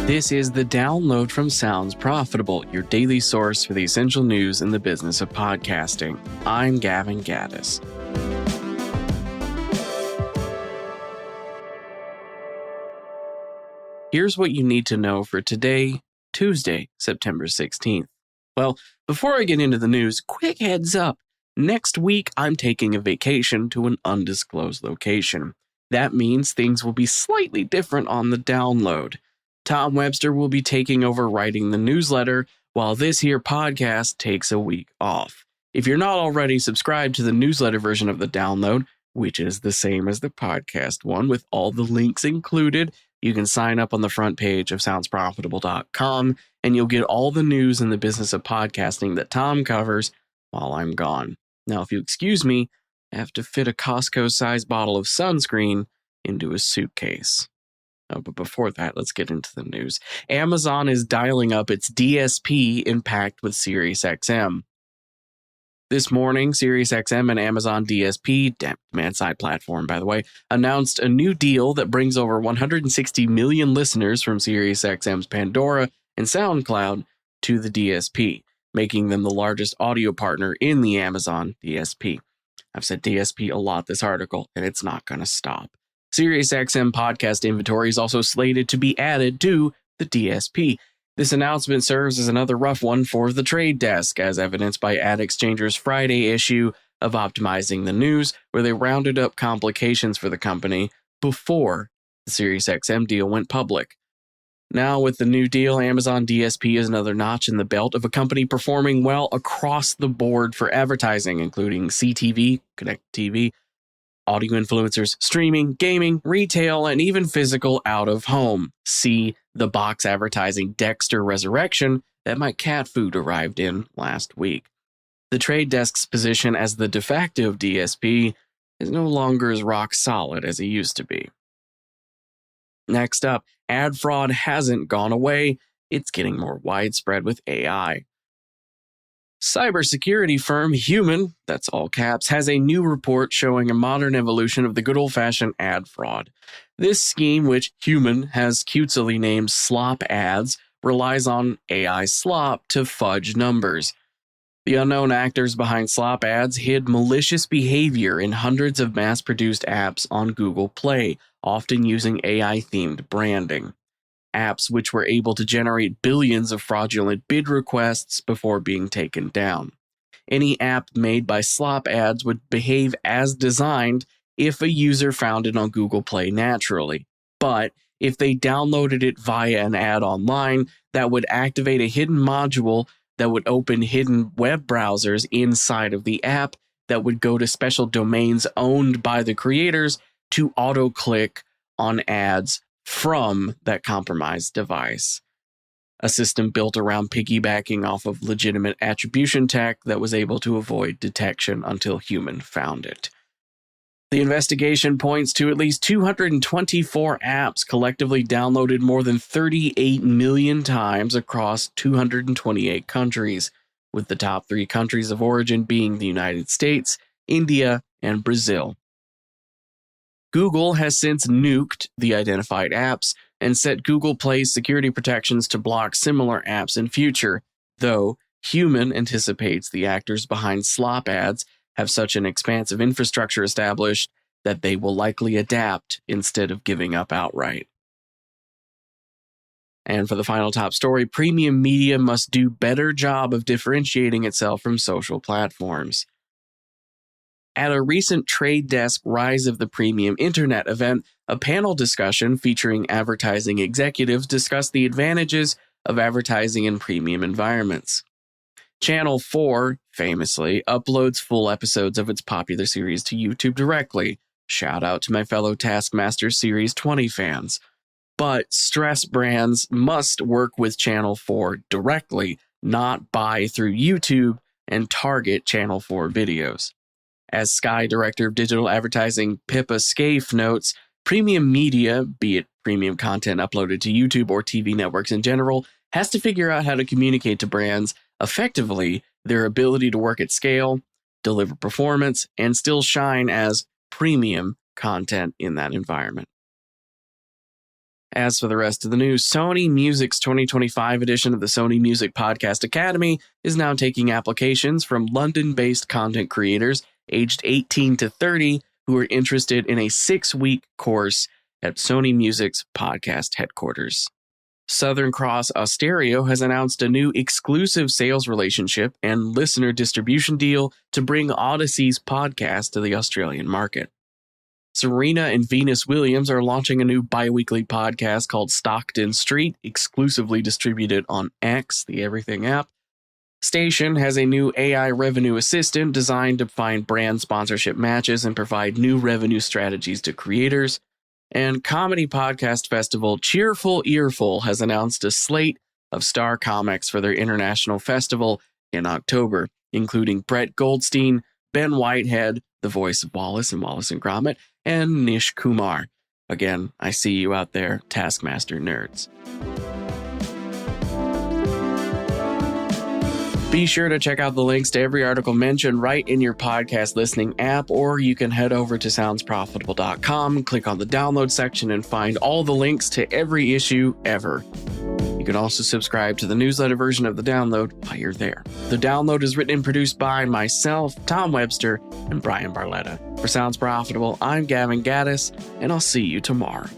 This is the download from Sounds Profitable, your daily source for the essential news in the business of podcasting. I'm Gavin Gaddis. Here's what you need to know for today, Tuesday, September 16th. Well, before I get into the news, quick heads up. Next week, I'm taking a vacation to an undisclosed location. That means things will be slightly different on the download. Tom Webster will be taking over writing the newsletter, while this here podcast takes a week off. If you're not already subscribed to the newsletter version of the download, which is the same as the podcast one with all the links included, you can sign up on the front page of soundsprofitable.com, and you'll get all the news in the business of podcasting that Tom covers while I'm gone. Now, if you excuse me, I have to fit a Costco-sized bottle of sunscreen into a suitcase. Oh, but before that, let's get into the news. Amazon is dialing up its DSP in pact with SiriusXM. This morning, SiriusXM and Amazon DSP, demand-side platform, by the way, announced a new deal that brings over 160 million listeners from SiriusXM's Pandora and SoundCloud to the DSP, making them the largest audio partner in the Amazon DSP. I've said DSP a lot this article, and it's not going to stop. SiriusXM podcast inventory is also slated to be added to the DSP. This announcement serves as another rough one for the trade desk, as evidenced by AdExchanger's Friday issue of Optimizing the News, where they rounded up complications for the company before the SiriusXM deal went public. Now, with the new deal, Amazon DSP is another notch in the belt of a company performing well across the board for advertising, including CTV, Connect TV, audio influencers, streaming, gaming, retail, and even physical out-of-home. See the box advertising Dexter Resurrection that my cat food arrived in last week. The trade desk's position as the de facto DSP is no longer as rock solid as it used to be. Next up, ad fraud hasn't gone away. It's getting more widespread with AI. Cybersecurity firm Human, that's all caps, has a new report showing a modern evolution of the good old-fashioned ad fraud. This scheme, which Human has cutesily named slop ads, relies on AI slop to fudge numbers. The unknown actors behind slop ads hid malicious behavior in hundreds of mass-produced apps on Google Play, often using AI-themed branding. Apps which were able to generate billions of fraudulent bid requests before being taken down. Any app made by slop ads would behave as designed if a user found it on Google Play naturally. But if they downloaded it via an ad online, that would activate a hidden module that would open hidden web browsers inside of the app that would go to special domains owned by the creators to auto-click on ads from that compromised device. A system built around piggybacking off of legitimate attribution tech that was able to avoid detection until Human found it. The investigation points to at least 224 apps collectively downloaded more than 38 million times across 228 countries, with the top 3 countries of origin being the United States, India, and Brazil. Google has since nuked the identified apps and set Google Play's security protections to block similar apps in future, though Human anticipates the actors behind slop ads have such an expansive infrastructure established that they will likely adapt instead of giving up outright. And for the final top story, premium media must do better job of differentiating itself from social platforms. At a recent Trade Desk Rise of the Premium Internet event, a panel discussion featuring advertising executives discussed the advantages of advertising in premium environments. Channel 4, famously, uploads full episodes of its popular series to YouTube directly. Shout out to my fellow Taskmaster Series 20 fans. But stress brands must work with Channel 4 directly, not buy through YouTube and target Channel 4 videos. As Sky Director of Digital Advertising Pippa Scaife notes, premium media, be it premium content uploaded to YouTube or TV networks in general, has to figure out how to communicate to brands effectively their ability to work at scale, deliver performance, and still shine as premium content in that environment. As for the rest of the news, Sony Music's 2025 edition of the Sony Music Podcast Academy is now taking applications from London-based content creators aged 18 to 30 who are interested in a 6-week course at Sony Music's podcast headquarters. Southern Cross Austereo has announced a new exclusive sales relationship and listener distribution deal to bring Odyssey's podcast to the Australian market. Serena and Venus Williams are launching a new bi-weekly podcast called Stockton Street, exclusively distributed on X, the Everything app. Station has a new AI revenue assistant designed to find brand sponsorship matches and provide new revenue strategies to creators. And comedy podcast festival Cheerful Earful has announced a slate of star comics for their international festival in October, including Brett Goldstein, Ben Whitehead, the voice of Wallace and Wallace and Gromit, and Nish Kumar. Again, I see you out there, Taskmaster nerds. Be sure to check out the links to every article mentioned right in your podcast listening app, or you can head over to soundsprofitable.com, click on the download section, and find all the links to every issue ever. You can also subscribe to the newsletter version of the download while you're there. The download is written and produced by myself, Tom Webster, and Brian Barletta. For Sounds Profitable, I'm Gavin Gaddis, and I'll see you tomorrow.